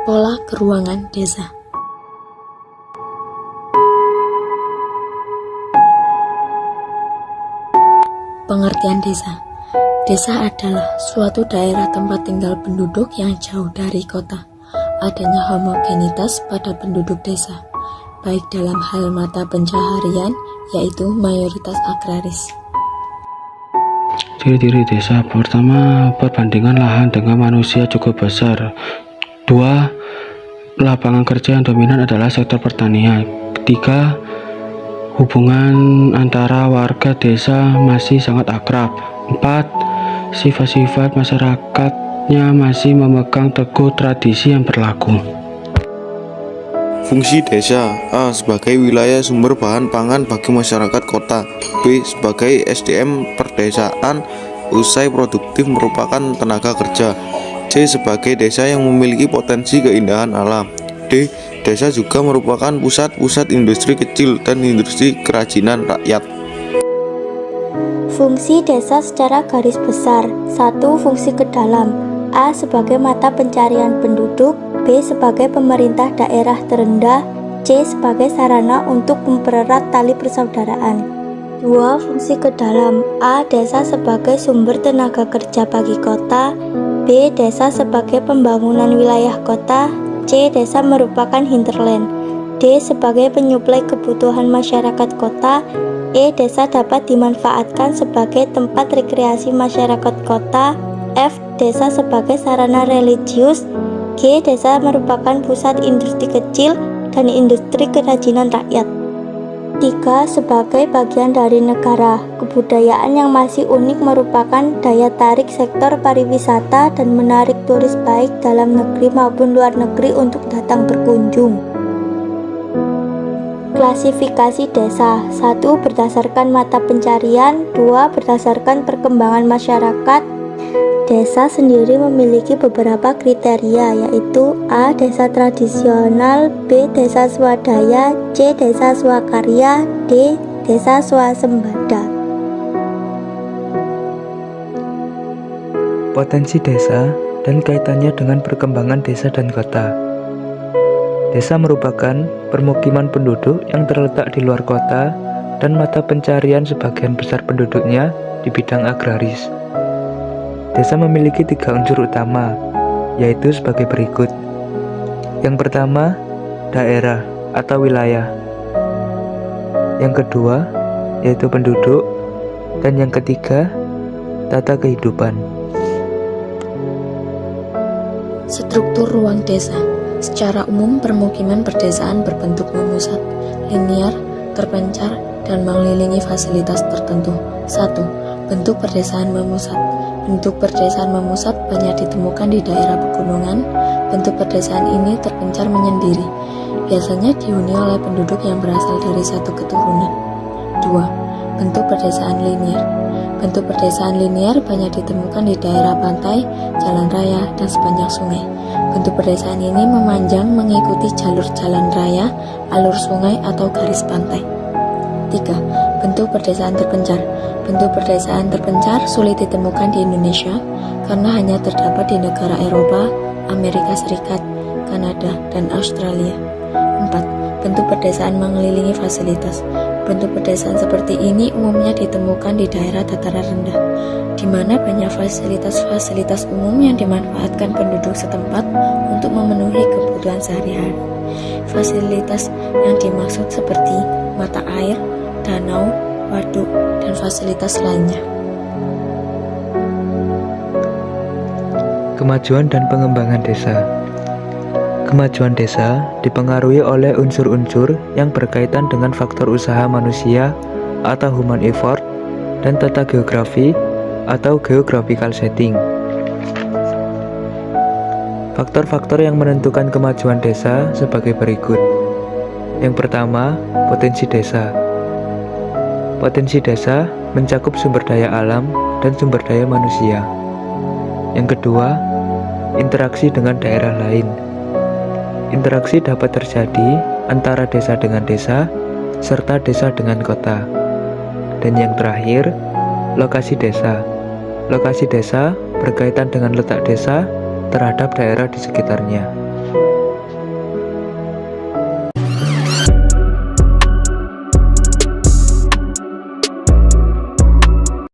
Pola keruangan desa. Pengertian desa. Desa adalah suatu daerah tempat tinggal penduduk yang jauh dari kota. Adanya homogenitas pada penduduk desa, baik dalam hal mata pencaharian, yaitu mayoritas agraris. Ciri-ciri desa. Pertama, perbandingan lahan dengan manusia cukup besar. 2. Lapangan kerja yang dominan adalah sektor pertanian. 3. Hubungan antara warga desa masih sangat akrab. 4. Sifat-sifat masyarakatnya masih memegang teguh tradisi yang berlaku. Fungsi desa: A. Sebagai wilayah sumber bahan pangan bagi masyarakat kota. B. Sebagai SDM perdesaan usai produktif merupakan tenaga kerja. C. Sebagai desa yang memiliki potensi keindahan alam. D. Desa juga merupakan pusat-pusat industri kecil dan industri kerajinan rakyat. Fungsi desa secara garis besar. 1. Fungsi ke dalam. A. Sebagai mata pencarian penduduk. B. Sebagai pemerintah daerah terendah. C. Sebagai sarana untuk mempererat tali persaudaraan. 2. Fungsi ke dalam. A. Desa sebagai sumber tenaga kerja bagi kota. B. Desa sebagai pembangunan wilayah kota. C. Desa merupakan hinterland. D. Sebagai penyuplai kebutuhan masyarakat kota. E. Desa dapat dimanfaatkan sebagai tempat rekreasi masyarakat kota. F. Desa sebagai sarana religius. G. Desa merupakan pusat industri kecil dan industri kerajinan rakyat. 3. Sebagai bagian dari negara, kebudayaan yang masih unik merupakan daya tarik sektor pariwisata dan menarik turis baik dalam negeri maupun luar negeri untuk datang berkunjung. Klasifikasi desa. 1. Berdasarkan mata pencarian. 2. Berdasarkan perkembangan masyarakat. Desa sendiri memiliki beberapa kriteria, yaitu A. Desa tradisional. B. Desa swadaya. C. Desa swakarya. D. Desa swasembada. Potensi desa dan kaitannya dengan perkembangan desa dan kota. Desa merupakan permukiman penduduk yang terletak di luar kota dan mata pencarian sebagian besar penduduknya di bidang agraris. Desa memiliki 3 unsur utama, yaitu sebagai berikut. Yang pertama, daerah atau wilayah. Yang kedua, yaitu penduduk. Dan yang ketiga, tata kehidupan. Struktur ruang desa. Secara umum, permukiman perdesaan berbentuk memusat, linear, terpencar, dan mengelilingi fasilitas tertentu. 1. Bentuk perdesaan memusat. Bentuk perdesaan memusat banyak ditemukan di daerah pegunungan. Bentuk perdesaan ini terpencar menyendiri, biasanya dihuni oleh penduduk yang berasal dari satu keturunan. 2. Bentuk perdesaan linear. Bentuk perdesaan linear banyak ditemukan di daerah pantai, jalan raya, dan sepanjang sungai. Bentuk perdesaan ini memanjang mengikuti jalur jalan raya, alur sungai, atau garis pantai. 3. Bentuk perdesaan terpencar. Bentuk perdesaan terpencar sulit ditemukan di Indonesia karena hanya terdapat di negara Eropa, Amerika Serikat, Kanada, dan Australia. 4. Bentuk perdesaan mengelilingi fasilitas. Bentuk perdesaan seperti ini umumnya ditemukan di daerah dataran rendah, di mana banyak fasilitas-fasilitas umum yang dimanfaatkan penduduk setempat untuk memenuhi kebutuhan sehari-hari. Fasilitas yang dimaksud seperti mata air, danau, waduk, dan fasilitas lainnya. Kemajuan dan pengembangan desa. Kemajuan desa dipengaruhi oleh unsur-unsur yang berkaitan dengan faktor usaha manusia atau human effort dan tata geografi atau geographical setting. Faktor-faktor yang menentukan kemajuan desa sebagai berikut. Yang pertama, potensi desa. Potensi desa mencakup sumber daya alam dan sumber daya manusia. Yang kedua, interaksi dengan daerah lain. Interaksi dapat terjadi antara desa dengan desa, serta desa dengan kota. Dan yang terakhir, lokasi desa. Lokasi desa berkaitan dengan letak desa terhadap daerah di sekitarnya. desa.